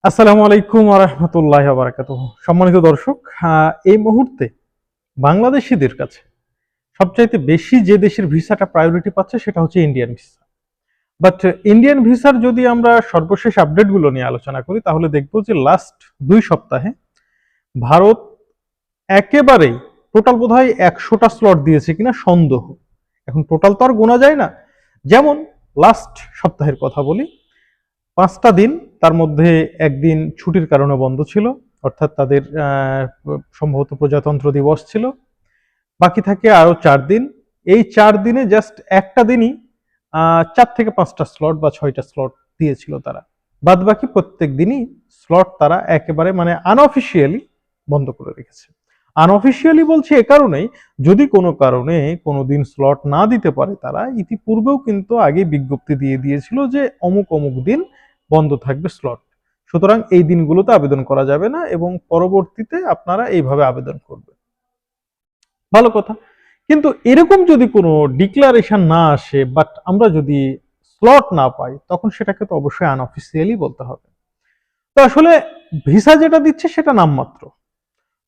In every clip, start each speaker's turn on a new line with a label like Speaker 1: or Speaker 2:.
Speaker 1: আসসালামু আলাইকুম ওয়া রাহমাতুল্লাহি ওয়া বারাকাতুহু। সম্মানিত দর্শক, এই মুহূর্তে বাংলাদেশীদের কাছে সবচাইতে বেশি যে দেশের ভিসাটা প্রায়োরিটি পাচ্ছে সেটা হচ্ছে ইন্ডিয়ান ভিসা। বাট ইন্ডিয়ান ভিসার যদি আমরা সর্বশেষ আপডেটগুলো নিয়ে আলোচনা করি তাহলে দেখব যে লাস্ট ২ সপ্তাহে ভারত একেবারেই টোটাল বোধহয় ১০০টা স্লট দিয়েছে কিনা সন্দেহ। এখন টোটাল তো আর গোনা যায় না। যেমন লাস্ট সপ্তাহের কথা বলি, ৫টা দিন, তার মধ্যে একদিন ছুটির কারণে বন্ধ ছিল, অর্থাৎ তাদের সম্ভবত প্রজাতন্ত্র দিবস ছিল। বাকি থাকে আরো ৪ দিন। এই ৪ দিনে জাস্ট একটা দিনই ৪ থেকে ৫টা স্লট বা ৬টা স্লট দিয়েছিল তারা। বাদ বাকি প্রত্যেক দিনই স্লট তারা একেবারে মানে আনঅফিসিয়ালি বন্ধ করে রেখেছে। আনঅফিসিয়ালি বলছি এ কারণেই, যদি কোনো কারণে কোনো দিন স্লট না দিতে পারে তারা ইতিপূর্বেও কিন্তু আগে বিজ্ঞপ্তি দিয়ে দিয়েছিল যে অমুক অমুক দিন বন্ধ থাকবে স্লট। সুতরাং এই দিনগুলোতে আবেদন করা যাবে না এবং পরবর্তীতে আপনারা এইভাবে আবেদন করবেন। ভালো কথা। কিন্তু এরকম যদি কোনো ডিক্লারেশন না আসে, বাট আমরা যদি স্লট না পাই, তখন সেটাকে তো অবশ্যই আনঅফিসিয়ালি বলতে হবে। তো আসলে ভিসা যেটা দিচ্ছে সেটা নামমাত্র।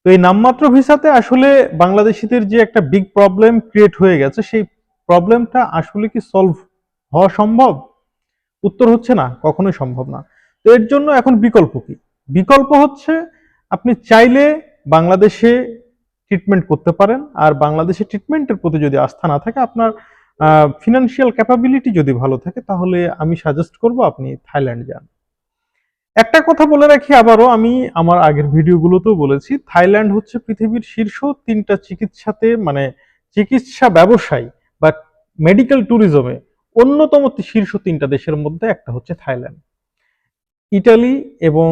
Speaker 1: তো এই নামমাত্র ভিসাতে আসলে বাংলাদেশিদের যে একটা বিগ প্রবলেম ক্রিয়েট হয়ে গেছে, সেই প্রবলেমটা আসলে কি সলভ হওয়া সম্ভব? উত্তর হচ্ছে না, কখনোই সম্ভব না। তো এর জন্য এখন বিকল্প কি? বিকল্প হচ্ছে আপনি চাইলে বাংলাদেশে ট্রিটমেন্ট করতে পারেন, আর বাংলাদেশে ট্রিটমেন্টের প্রতি যদি আস্থা না থাকে, আপনার ফিনান্সিয়াল ক্যাপাবিলিটি যদি ভালো থাকে, তাহলে আমি সাজেস্ট করব আপনি থাইল্যান্ড যান। একটা কথা বলে রাখি আবারও, আমি আমার আগের ভিডিওগুলোতেও বলেছি, থাইল্যান্ড হচ্ছে পৃথিবীর শীর্ষ ৩টা চিকিৎসাতে মানে চিকিৎসা ব্যবসায় বা মেডিকেল ট্যুরিজমে অন্যতম শীর্ষ ৩টা দেশের মধ্যে একটা হচ্ছে থাইল্যান্ড। ইটালি এবং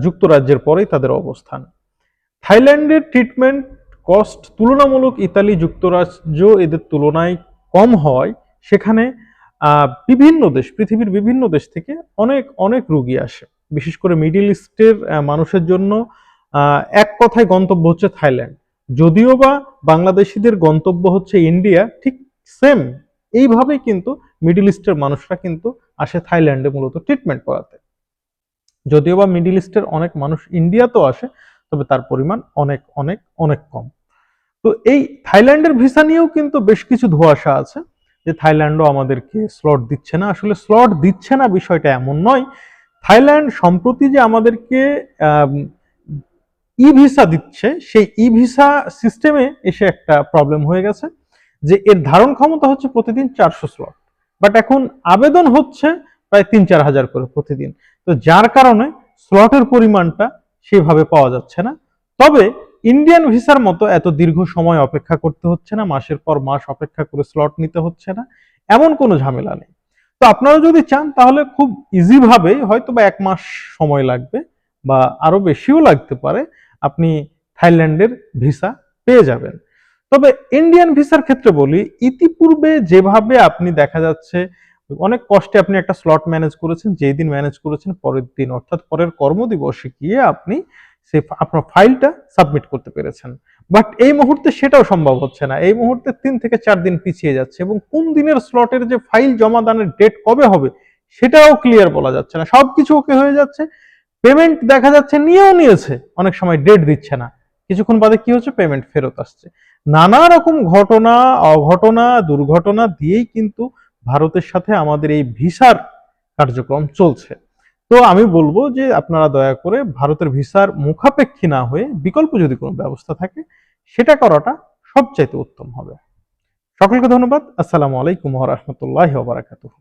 Speaker 1: যুক্তরাজ্যের পরেই তাদের অবস্থান। থাইল্যান্ডের ট্রিটমেন্ট কস্ট তুলনামূলক ইতালি, যুক্তরাজ্য এদের তুলনায় কম হওয়ায় সেখানে বিভিন্ন দেশ, পৃথিবীর বিভিন্ন দেশ থেকে অনেক অনেক রুগী আসে। বিশেষ করে মিডল ইস্টের মানুষের জন্য এক কথায় গন্তব্য হচ্ছে থাইল্যান্ড। যদিও বা বাংলাদেশিদের গন্তব্য হচ্ছে ইন্ডিয়া, ঠিক সেম এইভাবেই কিন্তু মিডল ইস্টের মানুষরা কিন্তু আসে থাইল্যান্ডে মূলত ট্রিটমেন্ট করাতে। যদিও বা মিডল ইস্টের অনেক মানুষ ইন্ডিয়াতেও আসে, তবে তার পরিমাণ অনেক অনেক অনেক কম। তো এই থাইল্যান্ডের ভিসা নিয়েও কিন্তু বেশ কিছু ধোঁয়াশা আছে যে থাইল্যান্ডও আমাদেরকে স্লট দিচ্ছে না। আসলে স্লট দিচ্ছে না বিষয়টা এমন নয়। থাইল্যান্ড সম্প্রতি যে আমাদেরকে ই ভিসা দিচ্ছে, সেই ই ভিসা সিস্টেমে এসে একটা প্রবলেম হয়ে গেছে যে এর ধারণ ক্ষমতা হচ্ছে প্রতিদিন 400 স্লট, বাট এখন আবেদন হচ্ছে প্রায় ৩-৪ হাজার করে প্রতিদিন। তো যার কারণে স্লটের পরিমাণটা সেভাবে পাওয়া যাচ্ছে না। তবে ইন্ডিয়ান ভিসার মতো এত দীর্ঘ সময় অপেক্ষা করতে হচ্ছে না, মাসের পর মাস অপেক্ষা করে স্লট নিতে হচ্ছে না, এমন কোনো ঝামেলা নেই। তো আপনারা যদি চান তাহলে খুব ইজি ভাবে, হয়তো বা ১ মাস সময় লাগবে বা আরো বেশিও লাগতে পারে, আপনি থাইল্যান্ডের ভিসা পেয়ে যাবেন। তবে ইন্ডিয়ান ভিসার ক্ষেত্রে বলি, ইতিপূর্বে যেভাবে আপনি দেখা যাচ্ছে অনেক কষ্টে আপনি একটা স্লট ম্যানেজ করেছেন, যেই দিন ম্যানেজ করেছেন পরের দিন অর্থাৎ পরের কর্মদিবসে গিয়ে আপনি সে আপনার ফাইলটা সাবমিট করতে পেরেছেন। বাট এই মুহূর্তে সেটাও সম্ভব হচ্ছে না। এই মুহূর্তে ৩ থেকে ৪ দিন পিছিয়ে যাচ্ছে এবং কোন দিনের স্লটের যে ফাইল জমা দানের ডেট কবে হবে সেটাও ক্লিয়ার বলা যাচ্ছে না। সবকিছু ওকে হয়ে যাচ্ছে, পেমেন্ট দেখা যাচ্ছে নিয়েও নিয়েছে, অনেক সময় ডেট দিচ্ছে না, কিছুক্ষণ বাদে কি হচ্ছে, পেমেন্ট ফেরত আসছে। নানা রকম ঘটনা, অঘটনা, দুর্ঘটনা দিয়েই কিন্তু ভারতের সাথে আমাদের এই ভিসার কার্যক্রম চলছে। তো আমি বলবো যে আপনারা দয়া করে ভারতের ভিসার মুখাপেক্ষী না হয়ে বিকল্প যদি কোনো ব্যবস্থা থাকে সেটা করাটা সবচাইতে উত্তম হবে। সকলকে ধন্যবাদ। আসসালামু আলাইকুম ওয়া রাহমাতুল্লাহি ওয়া বারাকাতুহু।